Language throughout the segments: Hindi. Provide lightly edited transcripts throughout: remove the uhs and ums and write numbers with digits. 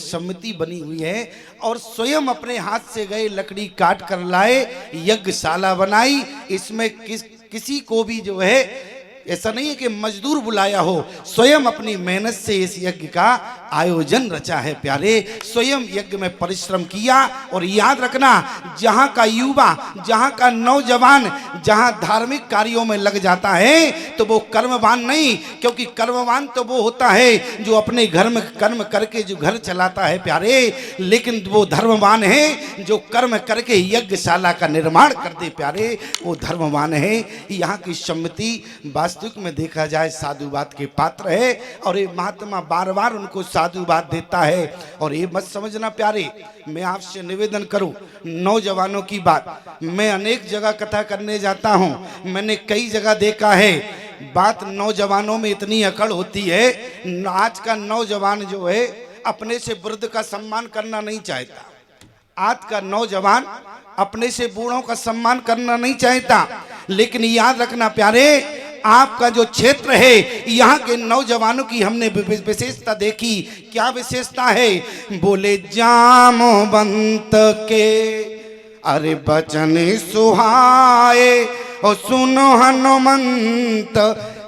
सम्मति बनी हुई है और स्वयं अपने हाथ से गए लकड़ी काट कर लाए, यज्ञशाला बनाई। इसमें किसी को भी जो है ऐसा नहीं है कि मजदूर बुलाया हो, स्वयं अपनी मेहनत से इस यज्ञ का आयोजन रचा है प्यारे। स्वयं यज्ञ में परिश्रम किया। और याद रखना, जहां का युवा, जहां का नौजवान जहां धार्मिक कार्यों में लग जाता है तो वो कर्मवान नहीं, क्योंकि कर्मवान तो वो होता है जो अपने घर में कर्म करके जो घर चलाता है प्यारे, लेकिन वो धर्मवान है जो कर्म करके यज्ञशाला का निर्माण कर दे प्यारे, वो धर्मवान है। यहाँ की सम्मति वास्तविक में देखा जाए साधुवाद के पात्र है और ये महात्मा बार बार उनको साधुवाद देता है। और ये मत समझना प्यारे, मैं आपसे निवेदन करूं, नौजवानों की बात, मैं अनेक जगह कथा करने जाता हूं, मैंने कई जगह देखा है बात नौजवानों में इतनी अकड़ होती है। आज का नौजवान जो है अपने से वृद्ध का सम्मान करना नहीं चाहता, आज का नौजवान अपने से बूढ़ों का सम्मान करना नहीं चाहता। लेकिन याद रखना प्यारे, आपका जो क्षेत्र है यहाँ के नौजवानों की हमने विशेषता देखी। क्या विशेषता है? बोले जामवंत के अरे बचन सुहाए और सुनो हनुमंत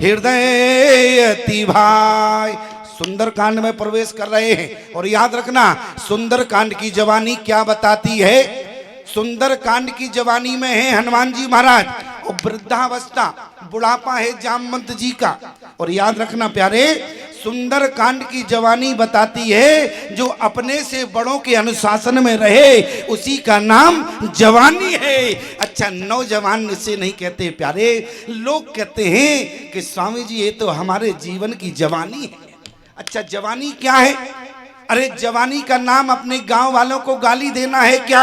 हृदय अति भाई। सुंदरकांड में प्रवेश कर रहे हैं और याद रखना, सुंदरकांड की जवानी क्या बताती है? सुंदरकांड की जवानी में है हनुमान जी महाराज और वृद्धावस्था, बुढ़ापा है जामवंत जी का। और याद रखना प्यारे, सुंदरकांड की जवानी बताती है जो अपने से बड़ों के अनुशासन में रहे उसी का नाम जवानी है। अच्छा, नौजवान इसे नहीं कहते प्यारे, लोग कहते हैं कि स्वामी जी ये तो हमारे जीवन की जवानी है। अच्छा, जवानी क्या है? अरे जवानी का नाम अपने गांव वालों को गाली देना है क्या?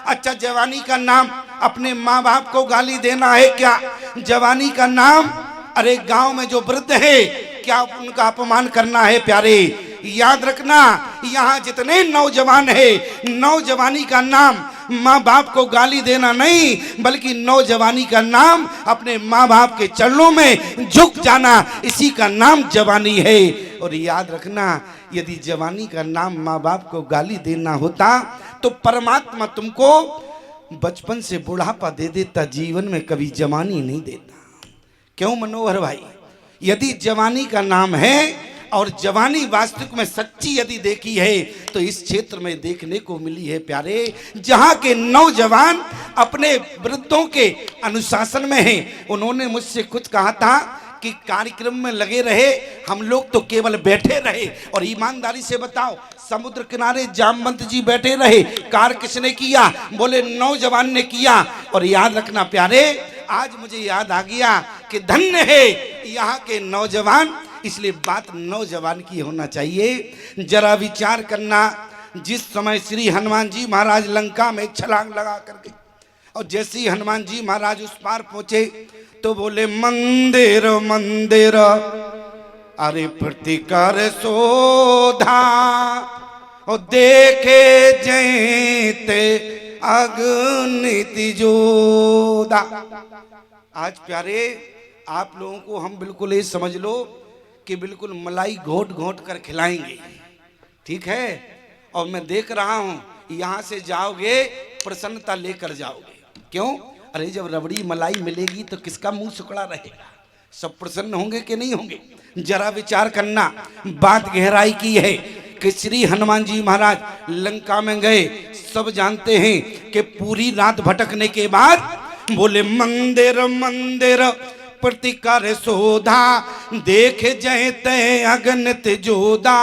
अच्छा, जवानी का नाम अपने माँ बाप को गाली देना है क्या? जवानी का नाम अरे गांव में जो वृद्ध है क्या उनका अपमान करना है प्यारे? याद रखना, यहाँ जितने नौजवान है, नौजवानी का नाम माँ बाप को गाली देना नहीं, बल्कि नौजवानी का नाम अपने माँ बाप के चरणों में झुक जाना, इसी का नाम जवानी है। और याद रखना, यदि जवानी का नाम माँ बाप को गाली देना होता तो परमात्मा तुमको बचपन से बुढ़ापा दे देता, जीवन में कभी जवानी नहीं देता। क्यों मनोहर भाई? यदि जवानी का नाम है और जवानी वास्तविक में सच्ची यदि देखी है तो इस क्षेत्र में देखने को मिली है प्यारे, जहां के नौजवान अपने वृद्धों के अनुशासन में हैं। उन्होंने मुझसे कुछ कहा था कि कार्यक्रम में लगे रहे, हम लोग तो केवल बैठे रहे। और ईमानदारी से बताओ, समुद्र किनारे जामवंत जी बैठे रहे, कार्य किसने किया? बोले नौजवान ने किया। और याद रखना प्यारे, आज मुझे याद आ गया कि धन्य है यहाँ के नौजवान, इसलिए बात नौजवान की होना चाहिए। जरा विचार करना, जिस समय श्री हनुमान जी महाराज लंका में छलांग लगा करके और जैसे ही हनुमान जी महाराज उस पार पहुंचे तो बोले मंदिर मंदिर अरे प्रतिकर शोधा और देखे जैते अग्नि जोधा। आज प्यारे आप लोगों को हम बिल्कुल ये समझ लो कि बिल्कुल मलाई घोट घोट कर खिलाएंगे, ठीक है? और मैं देख रहा हूं यहां से जाओगे प्रसन्नता लेकर जाओगे। क्यों? अरे जब रबड़ी मलाई मिलेगी तो किसका मुंह सुखड़ा रहेगा? सब प्रसन्न होंगे कि नहीं होंगे? जरा विचार करना, बात गहराई की है कि श्री हनुमान जी महाराज लंका में गए। सब जानते हैं कि पूरी रात भटकने के बाद बोले मंदिर मंदिर प्रतिकर शोधा देख जयते अगणित जोधा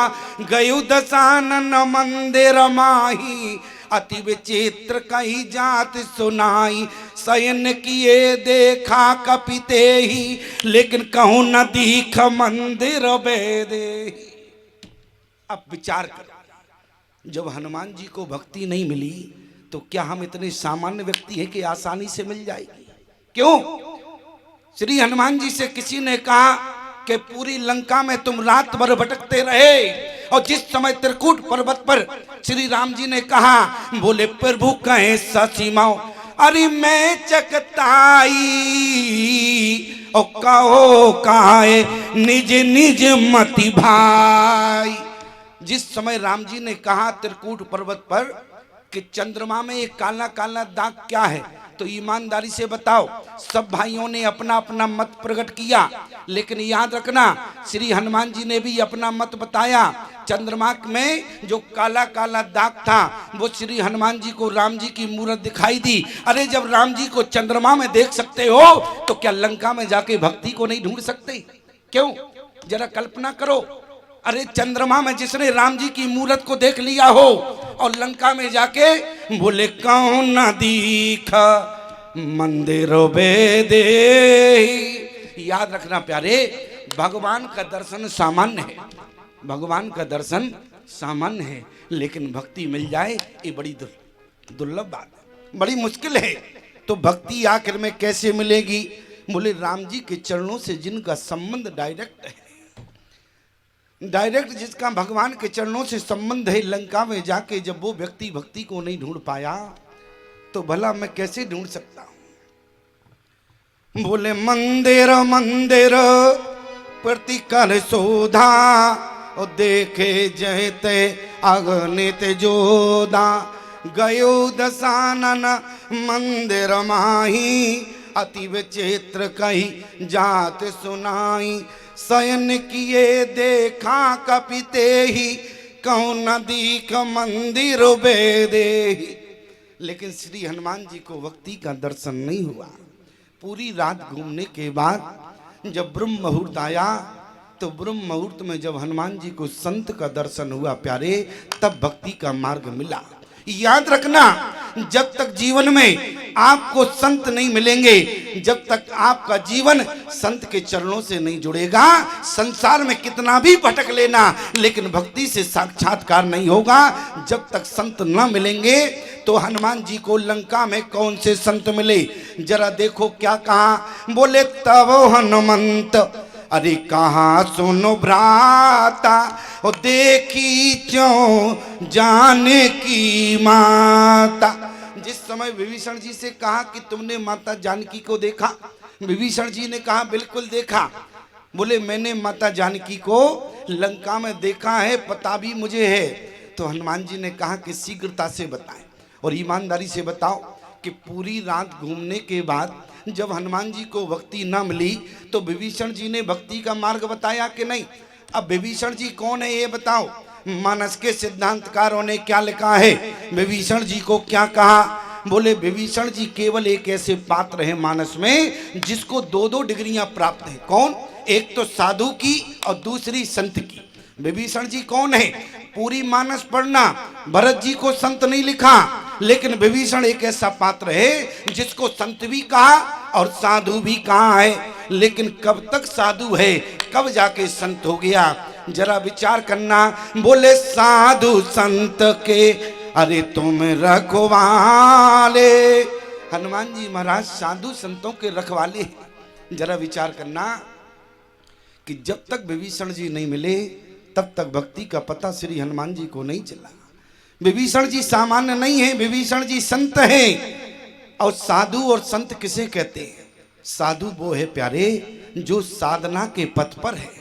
गयु दशानन मंदिर माही अति विचित्र कही जात सुनाई शयन किए देखा कपिते ही लेकिन कहूँ न दीख मंदिर बेदे। अब विचार करो, जब हनुमान जी को भक्ति नहीं मिली तो क्या हम इतने सामान्य व्यक्ति हैं कि आसानी से मिल जाएगी? क्यों? श्री हनुमान जी से किसी ने कहा कि पूरी लंका में तुम रात भर भटकते रहे और जिस समय त्रिकूट पर्वत पर श्री राम जी ने कहा, बोले प्रभु कहे ससीमाओ अरे मैं चकताई और कहो काहे निज निज मति भाई। जिस समय राम जी ने कहा त्रिकूट पर्वत पर कि चंद्रमा में एक काला काला दाग क्या है, तो ईमानदारी से बताओ। सब भाइयों ने अपना अपना मत प्रकट किया, लेकिन याद रखना श्री हनुमान जी ने भी अपना मत बताया। चंद्रमा में जो काला काला दाग था वो श्री हनुमान जी को राम जी की मूरत दिखाई दी। अरे जब राम जी को चंद्रमा में देख सकते हो तो क्या लंका में जाके भक्ति को नहीं ढूंढ सकते? क्यों, जरा कल्पना करो। अरे चंद्रमा में जिसने राम जी की मूरत को देख लिया हो और लंका में जाके बोले कौन न दीखा मंदिर बेदे। याद रखना प्यारे, भगवान का दर्शन सामान्य है, भगवान का दर्शन सामान्य है, लेकिन भक्ति मिल जाए ये बड़ी दुर्लभ बात है, बड़ी मुश्किल है। तो भक्ति आखिर में कैसे मिलेगी? बोले राम जी के चरणों से जिनका संबंध डायरेक्ट है, डायरेक्ट जिसका भगवान के चरणों से संबंध है, लंका में जाके जब वो व्यक्ति भक्ति को नहीं ढूंढ पाया तो भला मैं कैसे ढूंढ सकता हूं? बोले मंदिर मंदिर प्रतिकर शोधा और देखे जयते अगणित जोधा। गयो दशानन मंदिर माही अति विचित्र कही जात सुनाई। शयन किए देखा कपिते ही कौन दीख मंदिर बेदे। लेकिन श्री हनुमान जी को भक्ति का दर्शन नहीं हुआ। पूरी रात घूमने के बाद जब ब्रह्म मुहूर्त आया तो ब्रह्म मुहूर्त में जब हनुमान जी को संत का दर्शन हुआ प्यारे, तब भक्ति का मार्ग मिला। याद रखना, जब तक जीवन में आपको संत नहीं मिलेंगे, जब तक आपका जीवन संत के चरणों से नहीं जुड़ेगा, संसार में कितना भी भटक लेना लेकिन भक्ति से साक्षात्कार नहीं होगा। जब तक संत न मिलेंगे तो हनुमान जी को लंका में कौन से संत मिले? जरा देखो क्या कहा। बोले तब हनुमंत अरे कहा सुनो भ्राता और देखी क्यों जाने की माता। जिस समय विभीषण जी से कहा कि तुमने माता जानकी को देखा, विभीषण जी ने कहा बिल्कुल देखा। बोले मैंने माता जानकी को लंका में देखा है, पता भी मुझे है। तो हनुमान जी ने कहा कि शीघ्रता से बताएं और ईमानदारी से बताओ कि पूरी रात घूमने के बाद जब हनुमान जी को भक्ति न मिली तो विभीषण जी ने भक्ति का मार्ग बताया कि नहीं? अब विभीषण जी कौन है ये बताओ। मानस के सिद्धांतकारों ने क्या लिखा है, विभीषण जी को क्या कहा? बोले विभीषण जी केवल एक ऐसे पात्र हैं मानस में जिसको दो दो डिग्रियां प्राप्त हैं। कौन? एक तो साधु की और दूसरी संत की। विभीषण जी कौन है? पूरी मानस पढ़ना, भरत जी को संत नहीं लिखा, लेकिन विभीषण एक ऐसा पात्र है जिसको संत भी कहा और साधु भी कहा है। लेकिन कब तक साधु है, कब जाके संत हो गया, जरा विचार करना। बोले साधु संत के अरे तुम रखवाले। हनुमान जी महाराज साधु संतों के रखवाले। जरा विचार करना कि जब तक विभीषण जी नहीं मिले तब तक भक्ति का पता श्री हनुमान जी को नहीं चला। विभीषण जी सामान्य नहीं है, विभीषण जी संत हैं। और साधु और संत किसे कहते हैं? साधु वो है प्यारे जो साधना के पथ पर है।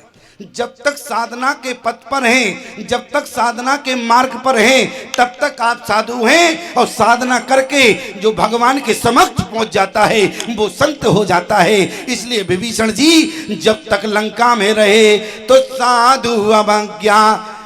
जब तक साधना के पथ पर हैं, जब तक साधना के मार्ग पर हैं, तब तक आप साधु हैं। और साधना करके जो भगवान के समक्ष पहुंच जाता है वो संत हो जाता है। इसलिए विभीषण जी जब तक लंका में रहे तो साधु अवज्ञा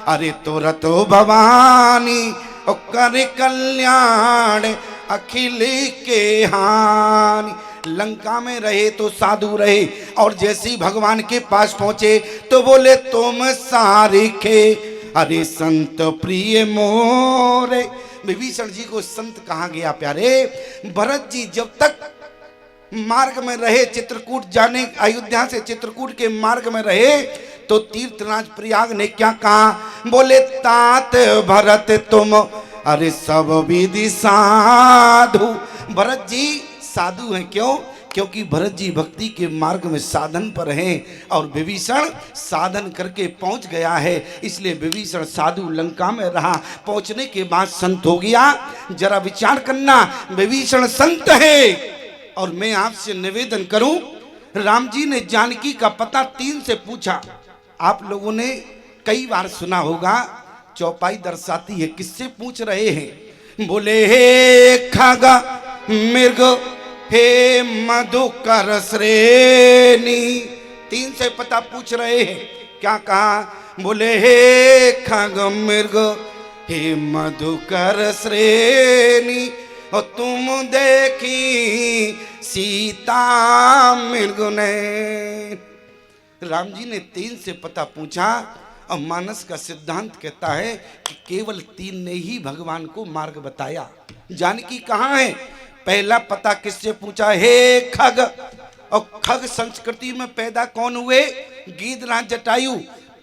अरे तुरतो भवानी और कर कल्याण अखिल के हानि। लंका में रहे तो साधु रहे और जैसे ही भगवान के पास पहुंचे तो बोले तुम सारिखे अरे संत प्रिय मोरे। विभीषण जी को संत कहा गया प्यारे। भरत जी जब तक मार्ग में रहे, चित्रकूट जाने, अयोध्या से चित्रकूट के मार्ग में रहे तो तीर्थराज प्रयाग ने क्या कहा? बोले तात भरत तुम अरे सब विधि साधु। भरत जी साधु हैं। क्यों? क्योंकि भरत जी भक्ति के मार्ग में साधन पर हैं और विभीषण साधन करके पहुंच गया है। इसलिए विभीषण साधु लंका में रहा, पहुंचने के बाद संत हो गया। जरा विचार करना, विभीषण संत है। और मैं आपसे निवेदन करूं, राम जी ने जानकी का पता 3 से पूछा। आप लोगों ने कई बार सुना होगा चौपाई दर्शाती है, किससे पूछ रहे हैं? बोले हे खगा मृग हे मधुकर श्रेणी, 3 से पता पूछ रहे हैं। क्या कहा? बोले हे खग मृग हे मधुकर श्रेणी, और तुम देखी सीता मृग ने। राम जी ने 3 से पता पूछा और मानस का सिद्धांत कहता है कि केवल 3 ने ही भगवान को मार्ग बताया। जानकी कहाँ है? पहला पता किससे पूछा? हे खग। और खग संस्कृति में पैदा कौन हुए? गीधराज जटायु।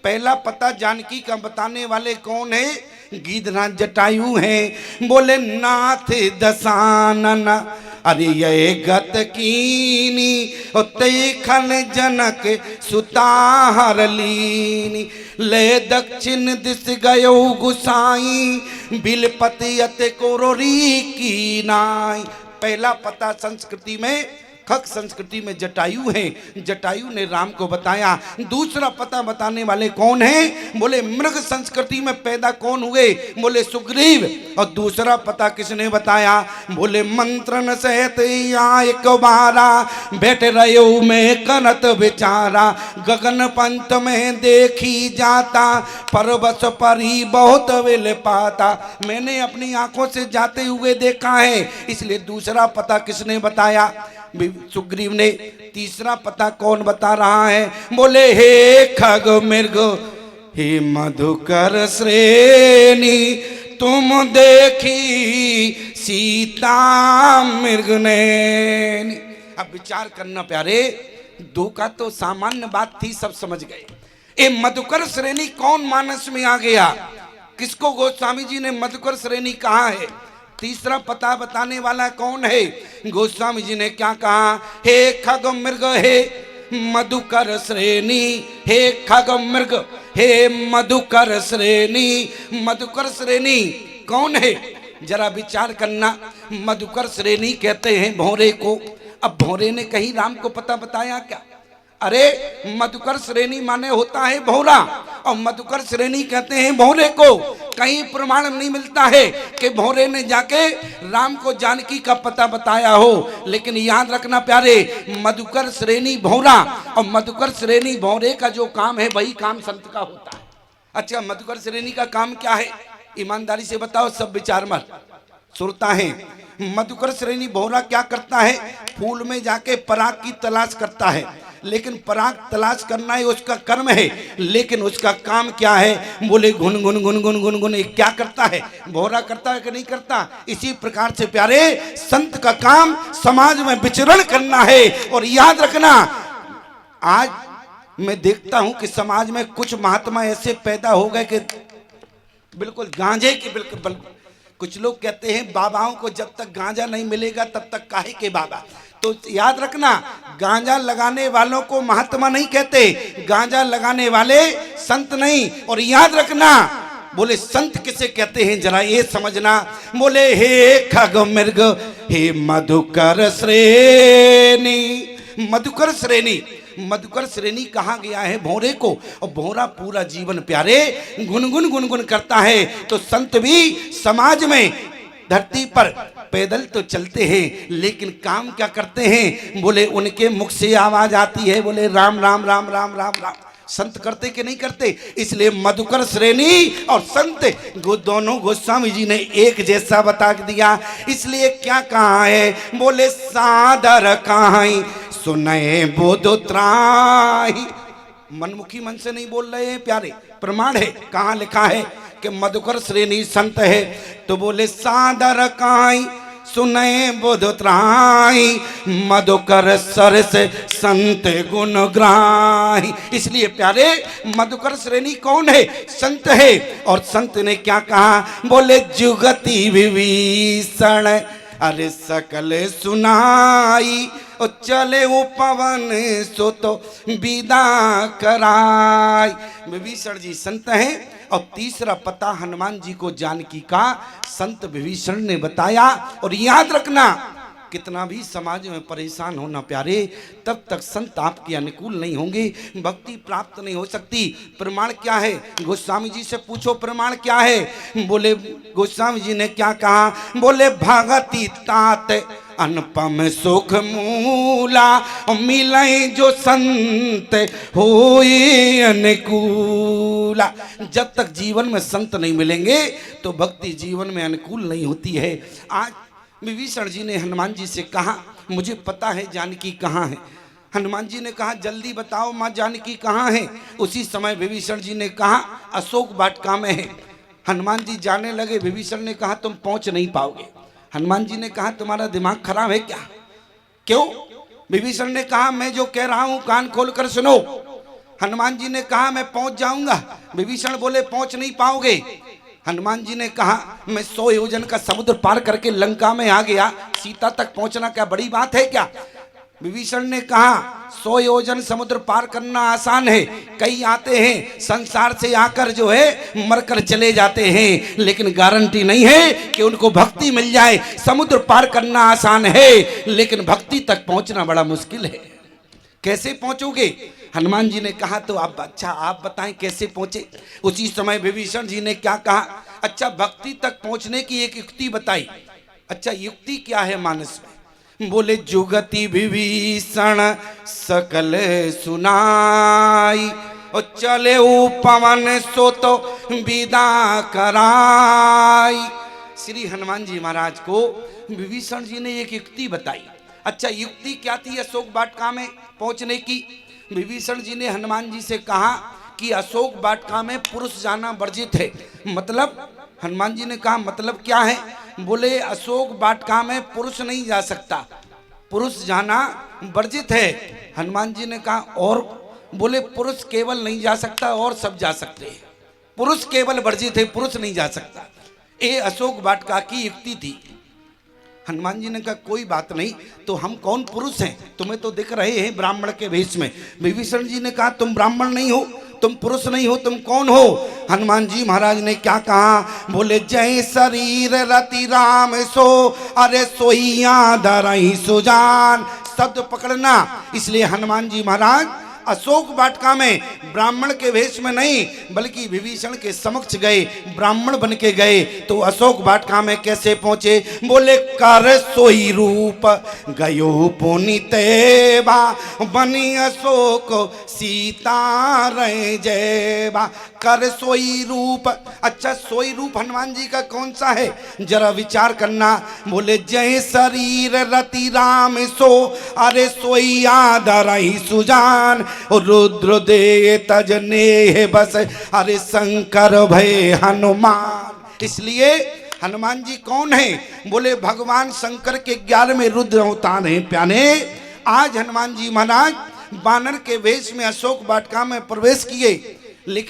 पहला पता जानकी का बताने वाले कौन है? गीधराज जटायु हैं। बोले नाथ दशानन अरे ये गत कीनी, खन जनक सुताहर लीनी, ले दक्षिण दिश गयो गुसाई, बिलपति अत कोरोरी की नाई। पहला पता संस्कृति में, खग संस्कृति में जटायु है, जटायु ने राम को बताया। दूसरा पता बताने वाले कौन हैं? बोले मृग संस्कृति में पैदा कौन हुए? बोले सुग्रीव। और दूसरा पता किसने बताया? बोले मंत्रन सहित या एक बारा, बैठ रहे में कनत विचारा, गगन पंत में देखी जाता, परबस परी बहुत विल पाता। मैंने अपनी आंखों से जाते हुए देखा है, इसलिए दूसरा पता किसने बताया? सुग्रीव ने। तीसरा पता कौन बता रहा है? बोले हे खग मृग हे मधुकर श्रेणी, तुम देखी सीता मृग ने। अब विचार करना प्यारे, 2 का तो सामान्य बात थी, सब समझ गए। ये मधुकर श्रेणी कौन मानस में आ गया? किसको गोस्वामी जी ने मधुकर श्रेणी कहा है? तीसरा पता बताने वाला कौन है? गोस्वामी जी ने क्या कहा? हे खग मृग हे मधुकर श्रेणी, हे खग मृग हे मधुकर श्रेणी। मधुकर श्रेणी कौन है? जरा विचार करना। मधुकर श्रेणी कहते हैं भौरे को। अब भौरे ने कहीं राम को पता बताया क्या? अरे मधुकर श्रेणी माने होता है भौरा, और मधुकर श्रेणी कहते हैं भौरे को। कहीं प्रमाण नहीं मिलता है कि भौरे ने जाके राम को जानकी का पता बताया हो। लेकिन याद रखना प्यारे, मधुकर श्रेणी भौरा और मधुकर श्रेणी भौरे का जो काम है वही काम संत का होता है। अच्छा, मधुकर श्रेणी का काम क्या है? ईमानदारी से बताओ, सब विचार मत सुनता है। मधुकर श्रेणी भौरा क्या करता है? फूल में जाके पराग की तलाश करता है, लेकिन पराग तलाश करना ही उसका कर्म है, लेकिन उसका काम क्या है? बोले गुन गुन गुन गुन गुन गुन। क्या करता है? भौरा करता है कि नहीं करता? इसी प्रकार से प्यारे, संत का काम समाज में विचरण करना है। और याद रखना, आज मैं देखता हूं कि समाज में कुछ महात्मा ऐसे पैदा हो गए कि बिल्कुल गांजे के बिल्कुल। कुछ लोग कहते हैं बाबाओं को जब तक गांजा नहीं मिलेगा तब तक काहे के बाबा। तो याद रखना, गांजा लगाने वालों को महात्मा नहीं कहते, गांजा लगाने वाले संत नहीं। और याद रखना, बोले संत किसे कहते हैं जरा ये समझना। बोले हे खग मृग हे मधुकर श्रेणी। मधुकर श्रेणी, मधुकर श्रेणी कहा गया है भौरे को। और भौरा पूरा जीवन प्यारे गुनगुन गुनगुन करता है। तो संत भी समाज में धरती पर पैदल तो चलते हैं, लेकिन काम क्या करते हैं? बोले उनके मुख से आवाज आती है, बोले राम राम राम राम राम राम। संत करते कि नहीं करते? इसलिए मधुकर श्रेणी और संत दोनों गोस्वामी जी ने एक जैसा बता दिया। इसलिए क्या कहा है? बोले सादर कहाई सुने बोधो त्राही। मनमुखी मन से नहीं बोल रहे हैं प्यारे, प्रमाण है। कहाँ लिखा है कि मधुकर श्रेणी संत है? तो बोले सादर कहाई सुने बोध त्राही, मधुकर सरस संत गुण ग्राही। इसलिए प्यारे, मधुकर श्रेणी कौन है? संत है। और संत ने क्या कहा? बोले जुगति विभीषण अरे सकल सुनाई, चले वो पवन सो तो विदा कराई। विभीषण जी संत हैं। और तीसरा पता हनुमान जी को जानकी का संत विभीषण ने बताया। और याद रखना, कितना भी समाज में परेशान होना प्यारे, तब तक संत आपके अनुकूल नहीं होंगे, भक्ति प्राप्त नहीं हो सकती। प्रमाण क्या है? गोस्वामी जी से पूछो प्रमाण क्या है। बोले गोस्वामी जी ने क्या कहा? बोले भगति तात अनुपम सुख मूला, मिले जो संत होए अनुकूला। जब तक जीवन में संत नहीं मिलेंगे तो भक्ति जीवन में अनुकूल नहीं होती है। आज विभीषण जी ने हनुमान जी से कहा, मुझे पता है जानकी कहाँ है। हनुमान जी ने कहा, जल्दी बताओ माँ जानकी कहाँ है। उसी समय विभीषण जी ने कहा, अशोक वाटिका में है। हनुमान जी जाने लगे, विभीषण ने कहा, तुम पहुंच नहीं पाओगे। हनुमान जी ने कहा, तुम्हारा दिमाग खराब है क्या? क्यों? विभीषण ने कहा, मैं जो कह रहा हूं कान खोल कर सुनो। हनुमान जी ने कहा, मैं पहुंच जाऊंगा। विभीषण बोले, पहुंच नहीं पाओगे। हनुमान जी ने कहा, मैं 100 योजन का समुद्र पार करके लंका में आ गया, सीता तक पहुंचना क्या बड़ी बात है क्या? विभीषण ने कहा, 100 योजन समुद्र पार करना आसान है। कई आते हैं संसार से आकर जो है मरकर चले जाते हैं, लेकिन गारंटी नहीं है कि उनको भक्ति मिल जाए। समुद्र पार करना आसान है, लेकिन भक्ति तक पहुंचना बड़ा मुश्किल है। कैसे पहुंचोगे? हनुमान जी ने कहा, तो आप बताएं कैसे पहुंचे। उसी समय विभीषण जी ने क्या कहा? अच्छा, भक्ति तक पहुंचने की एक युक्ति बताई। अच्छा, युक्ति क्या है मानस में? बोले, जुगति विभीषण सकल सुनाई, और चले पवन सो तो विदा कराई। श्री हनुमान जी महाराज को विभीषण जी ने एक युक्ति बताई। अच्छा, युक्ति क्या थी अशोक वाटिका में पहुंचने की? विभीषण जी ने हनुमान जी से कहा कि अशोक वाटिका में पुरुष जाना वर्जित है। मतलब? हनुमान जी ने कहा, मतलब क्या है? बोले, अशोक वाटिका में पुरुष नहीं जा सकता, पुरुष जाना वर्जित है। हनुमान जी ने कहा, और? बोले, पुरुष केवल नहीं जा सकता और सब जा सकते हैं। पुरुष केवल वर्जित है, पुरुष नहीं जा सकता। ये अशोक वाटिका की युक्ति थी। हनुमान जी ने कहा, कोई बात नहीं, तो हम कौन पुरुष हैं? तुम्हें तो दिख रहे हैं ब्राह्मण के भेष में। विभीषण जी ने कहा, तुम ब्राह्मण नहीं हो, तुम पुरुष नहीं हो, तुम कौन हो? हनुमान जी महाराज ने क्या कहा? बोले, जय शरीर रति राम सो, अरे सोइया धरई सुजान। शब्द पकड़ना। इसलिए हनुमान जी महाराज अशोक वाटिका में ब्राह्मण के वेश में नहीं, बल्कि विभीषण के समक्ष गए, ब्राह्मण बन के गए। तो अशोक वाटिका में कैसे पहुंचे? बोले, कर सोई रूप गयो पुनितेवा, बनी अशोक सीता रहे जयबा। कर सोई रूप। अच्छा, सोई रूप हनुमान जी का कौन सा है? जरा विचार करना। बोले, जय शरीर रति राम सो, अरे सोई आदरई सुजान, रुद्र दे तजने बस, अरे शंकर भय हनुमान। इसलिए हनुमान जी कौन है? बोले, भगवान शंकर के 11वें रुद्र अवतार हैं प्यारे। आज हनुमान जी महाराज बानर के वेश में अशोक वाटिका में प्रवेश किए, लेकिन